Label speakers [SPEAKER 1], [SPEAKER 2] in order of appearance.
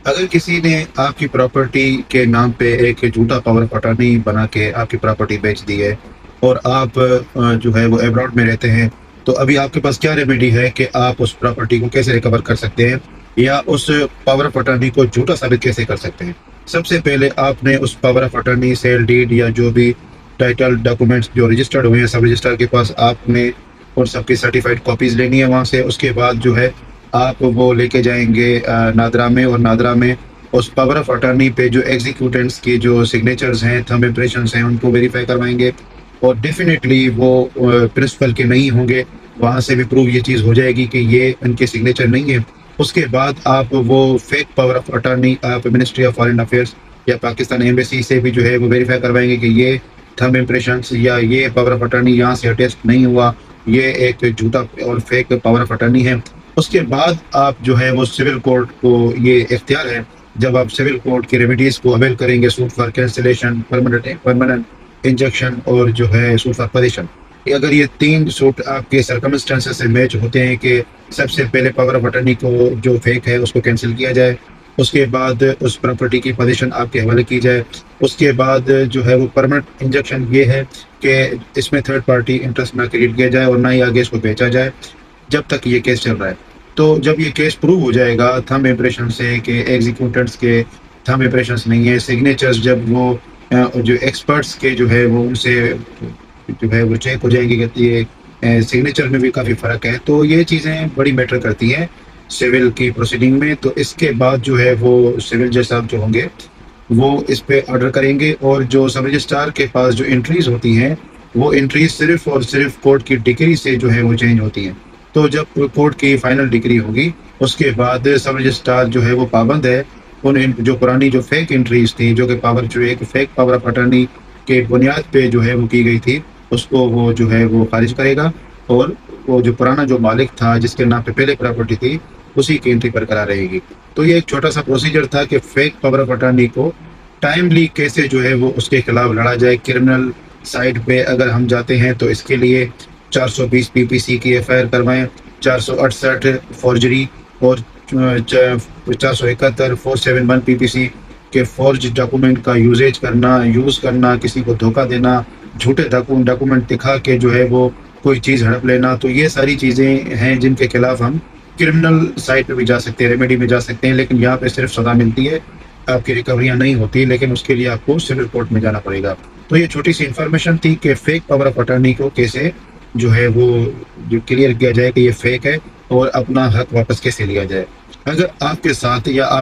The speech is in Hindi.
[SPEAKER 1] अगर किसी ने आपकी प्रॉपर्टी के नाम पे एक झूठा पावर ऑफ अटॉर्नी बना के आपकी प्रॉपर्टी बेच दी है और आप जो है वो अब्रॉड में रहते हैं, तो अभी आपके पास क्या रेमेडी है कि आप उस प्रॉपर्टी को कैसे रिकवर कर सकते हैं या उस पावर ऑफ अटॉर्नी को झूठा साबित कैसे कर सकते हैं? सबसे पहले आपने उस power of attorney, sale deed या जो भी टाइटल डॉक्यूमेंट्स जो रजिस्टर्ड हुए हैं सब रजिस्ट्रार के पास, आपने उन सबकी सर्टिफाइड कॉपीज लेनी है वहां से। उसके बाद जो है आप वो लेके जाएंगे नादरा में, और नादरा में उस पावर ऑफ अटॉर्नी पे जो एग्जीक्यूटेंट्स की जो सिग्नेचर्स हैं, थंब इम्प्रेशंस हैं, उनको वेरीफाई करवाएंगे और डेफिनेटली वो प्रिंसिपल के नहीं होंगे। वहां से भी प्रूव ये चीज़ हो जाएगी कि ये उनके सिग्नेचर नहीं है। उसके बाद आप वो फेक पावर ऑफ अटॉर्नी आप मिनिस्ट्री ऑफ फॉरेन अफेयर्स या पाकिस्तान एम्बेसी से भी जो है वो वेरीफाई करवाएंगे कि ये थंब इम्प्रेशंस या ये पावर ऑफ अटॉर्नी यहाँ से अटेस्ट नहीं हुआ, ये एक झूठा और फेक पावर ऑफ अटॉर्नी है। उसके बाद आप जो है वो सिविल कोर्ट को ये इख्तियार है, जब आप सिविल कोर्ट की रेमेडीज को अवेल करेंगे, suit for cancellation, permanent injunction और जो है सूट फॉर पोजीशन, अगर ये तीन सूट आपके सर्कमस्टेंसेस से मैच होते हैं कि सबसे पहले पावर ऑफ अटॉर्नी को जो फेक है उसको कैंसिल किया जाए, उसके बाद उस प्रॉपर्टी की पोजीशन आपके हवाले की जाए, उसके बाद जो है वो परमानेंट इंजंक्शन ये है कि इसमें थर्ड पार्टी इंटरेस्ट ना क्रिएट किया जाए और ना ही आगे इसको बेचा जाए जब तक ये केस चल रहा है। तो जब ये केस प्रूव हो जाएगा थंब इम्प्रेशन से कि एग्जीक्यूटेंट्स के थंब इम्प्रेशंस नहीं है, सिग्नेचर्स जब वो जो एक्सपर्ट्स के जो है वो उनसे जो है वो चेक हो जाएंगे कि ये सिग्नेचर में भी काफ़ी फ़र्क है, तो ये चीज़ें बड़ी मैटर करती हैं सिविल की प्रोसीडिंग में। तो इसके बाद जो है वो सिविल जज साहब जो होंगे वो इस पे ऑर्डर करेंगे, और जो सब रजिस्ट्रार के पास जो एंट्रीज होती हैं वो एंट्रीज सिर्फ और सिर्फ कोर्ट की डिग्री से जो है वो चेंज होती हैं। तो जब कोर्ट की फाइनल डिग्री होगी उसके बाद सब रजिस्ट्रार जो है वो पाबंद है उन जो पुरानी जो फेक एंट्रीज थी, जो कि पावर जो एक फेक पावर ऑफ अटॉर्नी के बुनियाद पे जो है वो की गई थी, उसको वो जो है वो खारिज करेगा, और वो जो पुराना जो मालिक था जिसके नाम पे पहले प्रॉपर्टी थी उसी की एंट्री बरकरार रहेगी। तो ये एक छोटा सा प्रोसीजर था कि फेक पावर ऑफ अटॉर्नी को टाइमली कैसे जो है वो उसके खिलाफ लड़ा जाए। क्रिमिनल साइड पे अगर हम जाते हैं तो इसके लिए 420 पीपीसी की एफआईआर करवाएं, 468 फॉर्जरी और 471 471 पीपीसी के फॉर्ज डॉक्यूमेंट का यूज़ करना, किसी को धोखा देना, झूठे डॉक्यूमेंट दिखा के जो है वो कोई चीज़ हड़प लेना। तो ये सारी चीज़ें हैं जिनके खिलाफ हम क्रिमिनल साइड पे भी जा सकते हैं, रेमेडी में जा सकते हैं, लेकिन यहाँ पे सिर्फ सजा मिलती है, आपकी रिकवरियां नहीं होती, लेकिन उसके लिए आपको सिविल कोर्ट में जाना पड़ेगा। तो ये छोटी सी इंफॉर्मेशन थी कि फेक पावर ऑफ अटॉर्नी को कैसे जो है वो जो क्लियर किया जाए कि ये फेक है और अपना हक वापस कैसे लिया जाए। अगर आपके साथ या